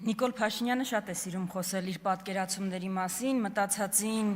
Նիկոլ Փաշինյանը շատ է սիրում խոսել իր պատկերացումների մասին, մտածածին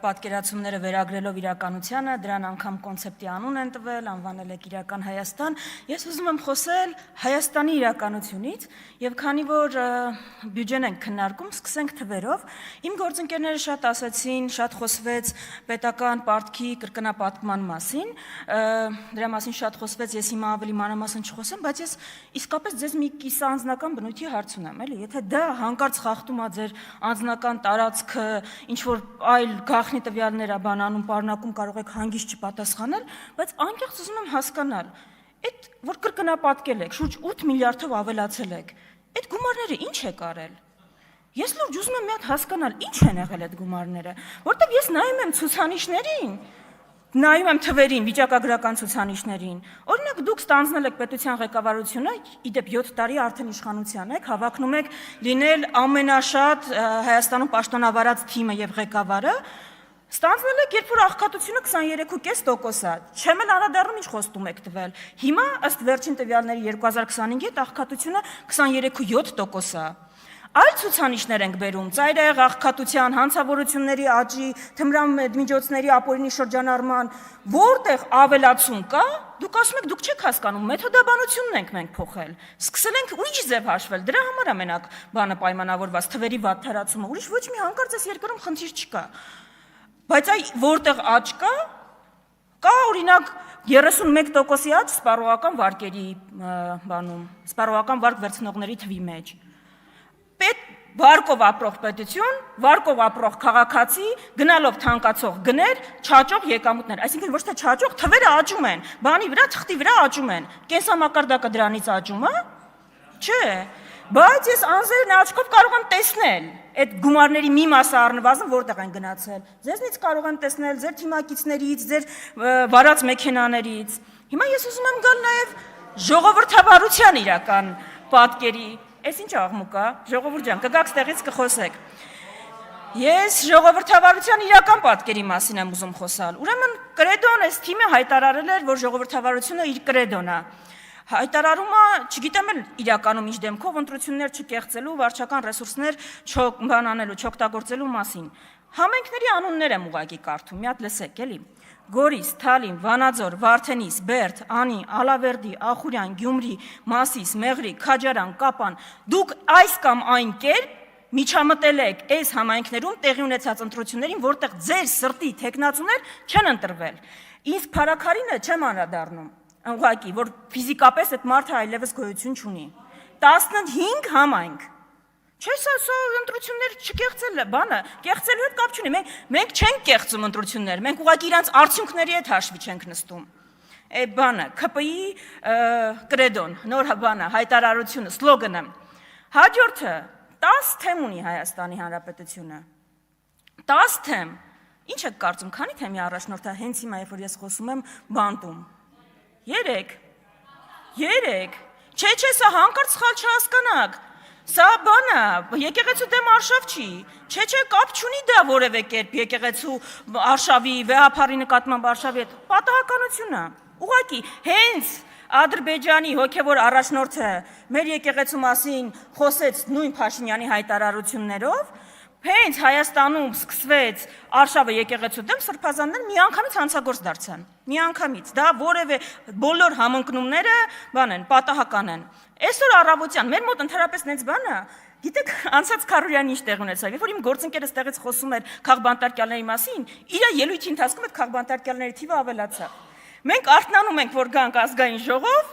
պատկերացումները վերագրելով իրականությանը, դրան անգամ կոնցեպտի անուն են տվել, անվանել եք իրական Հայաստան։ Ես ուզում եմ խոսել Հայաստանի իրականությունից, եւ քանի որ բյուջեն ենք քննարկում, սկսենք թվերով։ Իմ գործընկերները շատ ասացին, շատ խոսվեց պետական պարտքի կրկնապատկման մասին, դրա մասին շատ խոսվեց, ես հիմա ավելի մանրամասն չխոսեմ, բայց ես իսկապես ձեզ մի կիսաանձնական բնույթի հարց ունեմ, էլի, եթե դա հանկարծ խախտում է ձեր անձնական տարածքը, ինչ որ այլ գաղտնի տվյալներ է բանանում, պարունակում, կարող եք հանգիստ չպատասխանել, բայց անկեղծ ուզում եմ հասկանալ, այդ որ կրկնապատկել եք, շուրջ 8 միլիարդով ավելացել եք, այդ գումարները ինչ եք արել։ Ես լուրջ ուզում եմ մի հատ հասկանալ, ինչ են եղել այդ գումարները, որտեղ ես նայում եմ ցուցանիշներին, նայում եմ թվերին, վիճակագրական ցուցանիշներին։ Օրինակ դուք ստանձնել եք պետության ղեկավարությունը, իդեպ 7 տարի արդեն իշխանության եք, հավակնում եք լինել ամենաշատ Հայաստանում պաշտոնավարած թիմը եւ ղեկավարը, ստանձնել եք, երբ որ աղքատությունը 23.5% է։ Չեմ էլ անդրադառնում ինչ խոստում եք տվել։ Հիմա ըստ վերջին տվյալների 2025-ի այդ աղքատությունը 23.7% է։ Այլ ցուցանիշներ ենք բերում, ծայրահեղ աղքատության, հանցավորությունների աճի, թմրան միջոցների ապօրինի շրջանառման, որտեղ ավելացում կա, դուք ասում եք, դուք չեք հասկանում, մեթոդաբանությունն ենք մենք փոխել։ Սկսել ենք ուրիշ ձև հաշվել, դրա համար է մենակ բանը պայմանավորված, թվերի վատթարացումը, ուրիշ ոչ մի հանկարծ այս երկրում խնդիր չկա։ Բայց այ որտեղ աճ կա օրինակ 31%-ի աճ սպառողական վարկերի բանում, սպառողական վարկ վերցնողների թվի մեջ։ Վարկով ապրող պետություն, վարկով ապրող քաղաքացի, գնալով թանկացող գներ, չաճող եկամուտներ, այսինքն ոչ թե չաճող, թվերը աճում են, բանի վրա, թղթի վրա աճում են, կենսամակարդակը դրանից աճում է, չէ, բայց ես անձերն աչքով կարող եմ տեսնել այդ գումարների մի մասը առնվազն որտեղ են գնացել, ձեզնից կարող եմ տեսնել, ձեր թիմակիցներից, ձեր վարած մեքենաներից, հիմա ես ուզում եմ գալ նաև ժողովրդավարության իրական պատկերի. Այս ինչ աղմուկ է, ժողովուրդ ջան, կգաք ստեղից կխոսեք։ Ես ժողովրդավարության իրական պատկերի մասին եմ ուզում խոսալ։ Ուրեմն կրեդոն այս թիմը հայտարարել էր, որ ժողովրդավարությունը իր կրեդոն է։ Հայտարարումը, չգիտեմ էլ իրականում ինչ դեմքով ընտրություններ չկեղծելու, վարչական ռեսուրսներ բանանելու, չօգտագործելու մասին։ Համայնքների անուններ եմ ուղղակի կարդում, մի հատ լսեք, էլի։ Գորիս, Թալին, Վանաձոր, Վարդենիս, Բերդ, Անի, Ալավերդի, Ախուրյան, Գյումրի, Մասիս, Մեղրի, Քաջարան, Կապան, դուք այս կամ այն կերպ միջամտել եք այս համայնքներում տեղի ունեցած ընտրություններին, որտեղ ձեր սրտի թեկնածուներ չեն ընտրվել։ Ինձ փարաքարինը չեմ անդրադառնում, ուղղակի, որ ֆիզիկապես այդ մարդը այլևս գոյություն չունի։ 15 համայնք։ Չէ, սա ընտրություններ չկեղծել է, բանը, կեղծելու հետ կապ չունի, մենք չենք կեղծում ընտրություններ, մենք ուղղակի իրանց արդյունքների հետ հաշվի չենք նստում։ Այդ բանը, ՔՊԻ կրեդոն, նոր բանը, հայտարարությունը, սլոգանը։ Հաջորդը 10 թեմ ունի Հայաստանի Հանրապետությունը։ 10 թեմ։ Ինչ եք կարծում, քանի թեմի առաջնորդը հենց հիմա, երբ որ ես խոսում եմ, բանտում։ 3։ Չէ, սա հանկարծ սխալ չհասկանաք։ Սա բանը, եկեղեցու դեմ արշավ չի, չէ, կապ չունի դա որևէ կերպ եկեղեցու արշավի, վեհափառի նկատմամբ արշավի հետ, պատահականություն է, ուղղակի, հենց Ադրբեջանի հոգևոր առաջնորդը մեր եկեղեցու մասին խոսեց նույն Փաշինյանի հայտարարություններով, հենց Հայաստանում սկսվեց արշավը եկեղեցու դեմ, սրբազաններ միանգամից հանցագործ դարձան, միանգամից, դա որևէ բոլոր համընկնումները բան են, պատահական են։ Այսօր առավոտյան մեր մոտ ընդհանրապես նենց բանը, գիտեք, անցած քառորյանի ինչ տեղ ունեցավ, երբ որ իմ գործընկերս տեղից խոսում էր քաղբանտարկյալների մասին, իր ելույթի ընթացքում այդ քաղբանտարկյալների թիվը ավելացավ։ Մենք արթնանում ենք, որ գանք ազգային ժողով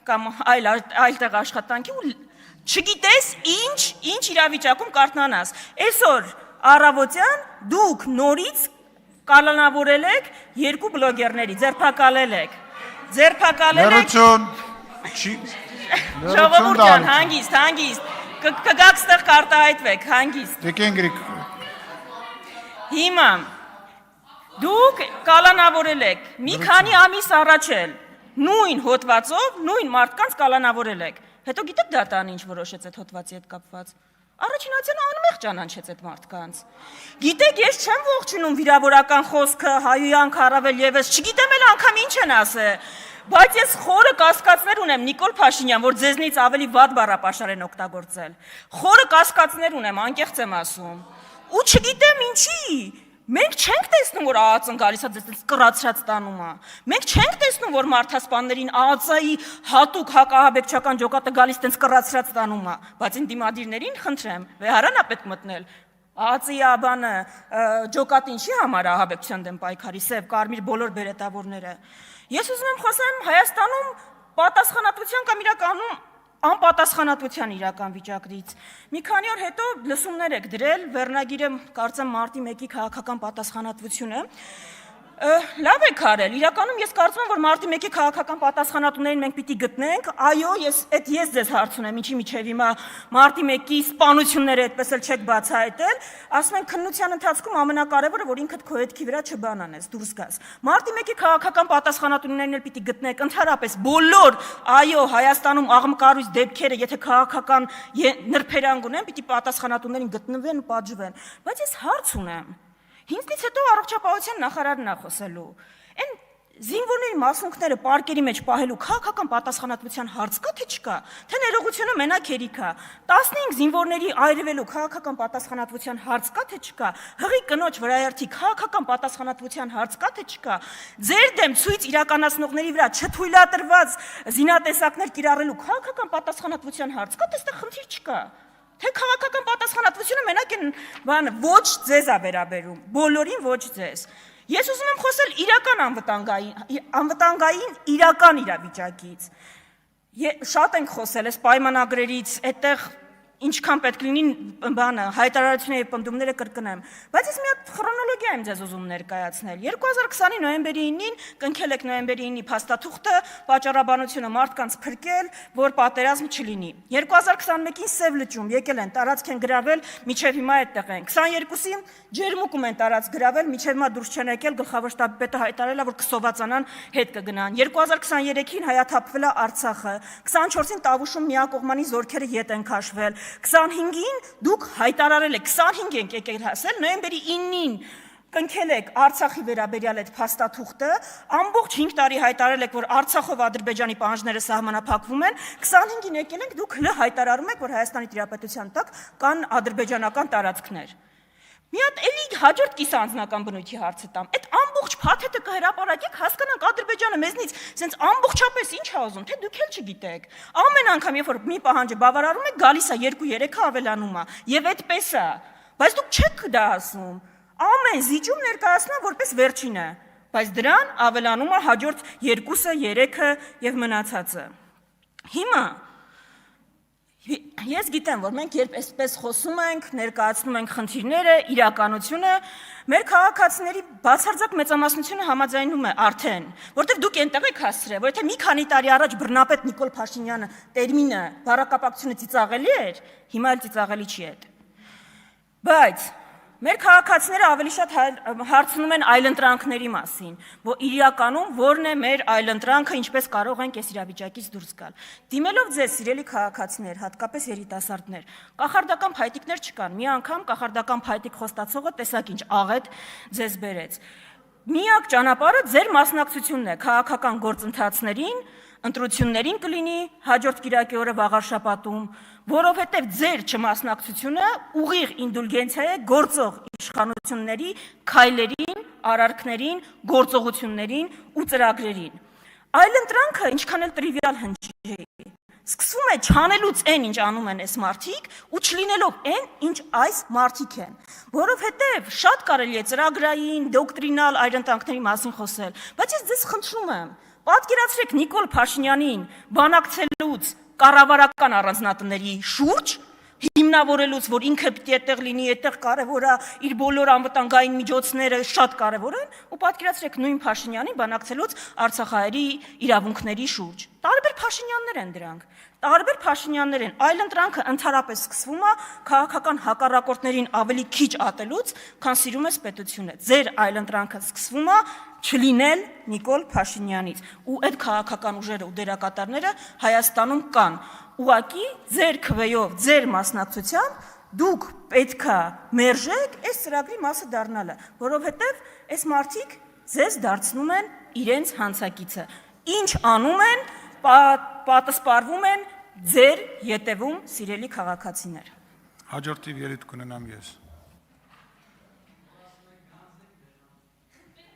կամ այլ տեղ աշխատանքի ու չգիտես ինչ իրավիճակում կարթնանաս։ Այսօր առավոտյան դուք նորից կալանավորել եք 2 բլոգերների, ձերբակալել եք։ Ժողովուրդ ջան, հանգիստ, կգաք ստեղ կարտահայտվեք, հանգիստ։ Հիմա, դուք կալանավորել եք, մի քանի ամիս առաջ էլ, նույն հոտվածով, նույն մարդկանց կալանավորել եք։ Հետո գիտեք դատան ինչ որոշեց այդ հոտվածի հետ կապված։ Առաջինացիան անմեղ ճանաչեց այդ մարդկանց։ Գիտեք, ես չեմ ողջունում վիրավորական խոսքը, հայոյանք առավել եւս, չգիտեմ էլ անգամ ինչ են ասել։ Բայց ես խորը կասկածներ ունեմ Նիկոլ Փաշինյան, որ ձեզնից ավելի վատ բառապաշար են օգտագործել։ Խորը կասկածներ ունեմ, անկեղծ եմ ասում։ Ու չգիտեմ ինչի։ Մենք չենք տեսնում, որ ԱԱԾ-ն գալիս է ձեզ կռացրած տանում է։ Մենք չենք տեսնում, որ մարդասպաններին ԱԱԾ-ի հատուկ հակահաբեկչական ջոկատը գալիս տենց կռացրած տանում է, բայց դիմադիրներին խնդրեմ, վեհարան է պետք մտնել։ ԱԱԾ-ի բանը ջոկատը ինչի համար է ահաբեկչության դեմ պայքարի, սև, կարմիր բոլոր բերետավորները։ Ես ուզում եմ խոսեմ Հայաստանում պատասխանատվության կամ իրականում անպատասխանատվության իրական վիճակից։ Մի քանի օր հետո լսումներ եք դրել, վերնագիրը կարծեմ մարտի 1-ի քաղաքական պատասխանատվությունը։ Լավ եք արել, իրականում ես կարծում եմ, որ մարտի 1-ի քաղաքական պատասխանատուներին մենք պիտի գտնենք, այո, ես ձեզ հարց ունեմ, ինչի միջև հիմա մարտի 1-ի սպանությունները այդպես էլ չեք բացահայտել, ասում են քննության ընթացքում ամենակարևորը, որ ինքդ քո հետքի վրա չբանանես, դուրս գաս։ Մարտի 1-ի քաղաքական պատասխանատուներին էլ պիտի գտնենք, ընդհանրապես բոլոր, այո, Հայաստանում աղմկարույց դեպքերը, եթե քաղաքական նրբերանգ ունեն, պիտի պատասխանատուներին գտնվեն ու պատժվեն, բայց ես հարց ունեմ։ Ինձնից հետո առողջապահության նախարարն է խոսելու։ Այն զինվորների մասունքները պարկերի մեջ պահելու քաղաքական պատասխանատվության հարց կա թե չկա, թե ներողությունը մենակ հերիք է։ 15 զինվորների այրվելու քաղաքական պատասխանատվության հարց կա թե չկա, հղի կնոջ վրայերթի քաղաքական պատասխանատվության հարց կա թե չկա, ձեր դեմ ցույց իրականացնողների վրա չթույլատրված զինատեսակներ կիրառելու քաղաքական պատասխանատվության հարց կա, այստեղ խնդիր չկա։ Թե քաղաքական պատասխանատվությունը մենակ այն ոչ ձեզ է վերաբերում, բոլորին ոչ ձեզ։ Ես ուզում եմ խոսել իրական անվտանգային իրական իրավիճակից։ Շատ ենք խոսել այս պայմանագրերից, այդտեղ ինչքան պետք լինի հայտարարությունները եւ պնդումները կրկնեմ, բայց ես մի հատ քրոնոլոգիա եմ ձեզ ուզում ներկայացնել։ 2020-ի նոյեմբերի 9-ին կնքել եք նոյեմբերի 9-ի փաստաթուղթը, պատճառաբանությունը մարդկանց փրկել, որ պատերազմ չլինի։ 2021-ին Սև լճում եկել են, տարածք են գրավել, միջև հիմա այդտեղ են։ 22-ին Ջերմուկում են տարածք գրավել, միջև հիմա դուրս չեն եկել, գլխավոր շտաբի պետը հայտարարել է, որ կսովածանան, հետ կգնան։ 2023-ին հայաթափվել է Արցախը, 24-ին Տավուշում միակողմանի զորքերը ետ են քաշվել։ 25-ին դուք հայտարարել եք, 25 ենք եկել հասել, նոյեմբերի 9-ին կնքել եք Արցախի վերաբերյալ այդ փաստաթուղթը, ամբողջ 5 տարի հայտարարել եք, որ Արցախով Ադրբեջանի պահանջները սահմանափակվում են, 25-ին եկել եք, դուք հայտարարում եք, որ Հայաստանի Տիրապետության տակ կան ադրբեջանական տարածքներ։ Մի հատ էլի հաջորդ կիսաանձնական բնույթի հարցը տամ։ Այդ ամբողջ փաթեթը կհրապարակեք, հասկանանք Ադրբեջանը մեզնից սենց ամբողջապես ինչ է ուզում, թե դուք էլ չգիտեք։ Ամեն անգամ, երբ որ մի պահանջը բավարարում եք, գալիս է 2-3-ը ավելանում է, եւ այդպես է։ Բայց դուք չեք դա ասում։ Ամեն զիջում ներկայացնում որպես վերջինը, բայց դրան ավելանում է հաջորդ 2-ը, 3-ը եւ մնացածը։ Հիմա ես գիտեմ, որ մենք երբ այսպես խոսում ենք, ներկայացնում ենք խնդիրները, իրականությունը, մեր քաղաքացիների բացարձակ մեծամասնությունը համաձայնում է արդեն, որտեղ դուք այնտեղ եք հասցրել, որ եթե մի քանի տարի առաջ բռնապետ Նիկոլ Փաշինյանը տերմինը բառակապակցությունը ծիծաղելի էր, հիմա էլ ծիծաղելի չի է։ Բայց մեր քաղաքացիները ավելի շատ հարցնում են այլընտրանքների մասին, որ իրականում որն է մեր այլընտրանքը, ինչպես կարող ենք այս իրավիճակից դուրս գալ։ Դիմելով ձեզ, սիրելի քաղաքացիներ, հատկապես երիտասարդներ, կախարդական փայտիկներ չկան։ Մի անգամ կախարդական փայտիկ խոստացողը տեսակ ինչ աղետ ձեզ բերեց։ Միակ ճանապարհը ձեր մասնակցությունն է քաղաքական գործընթացներին, ընտրություններին կլինի հաջորդ կիրակի օրը վաղարշաբաթում, որովհետև ձեր չմասնակցությունը ուղիղ ինդուլգենցիա է գործող իշխանությունների քայլերին, արարքներին, գործողություններին ու ծրագրերին։ Այլընտրանքը ինչքան էլ տրիվիալ հնչի, սկսվում է չանելուց այն, ինչ անում են այս մարդիկ, ու չլինելով այն, ինչ այս մարդիկ են, որովհետև շատ կարելի է ծրագրային, դոկտրինալ այլընտրանքների մասին խոսել, բայց ես ձեզ խնդրում եմ, պատկերացրեք Նիկոլ Փաշինյանին բանակցելուց կառավարական առանձնատների շուրջ, հիմնավորելուց, որ ինքը պիտի այդտեղ լինի, այդտեղ կարևոր է, իր բոլոր անվտանգային միջոցները շատ կարևոր են, ու պատկերացրեք նույն Փաշինյանին բանակցելուց Արցախահայերի իրավունքների շուրջ։ Տարբեր Փաշինյաններ են դրանք, տարբեր Փաշինյաններ են, այլընտրանքը ընդհանրապես սկսվում է քաղաքական հակառակորդներին ավելի քիչ ատելուց, քան սիրում ես պետությունը։ Ձեր այլընտրանքը սկսվում է չլինել Նիկոլ Փաշինյանից, ու այդ քաղաքական ուժերը ու դերակատարները Հայաստանում կան։ Ուղղակի ձեր քվեով, ձեր մասնակցությամբ դուք պետքա մերժեք այս ծրագրի մասը դառնալը, որովհետև այս մարդիկ ձեզ դարձնում են իրենց հանցակիցը։ ինչ անում են, պատասպարվում են ձեր ետևում, սիրելի քաղաքացիներ։ Հաջորդի ելույթ կունենամ ես։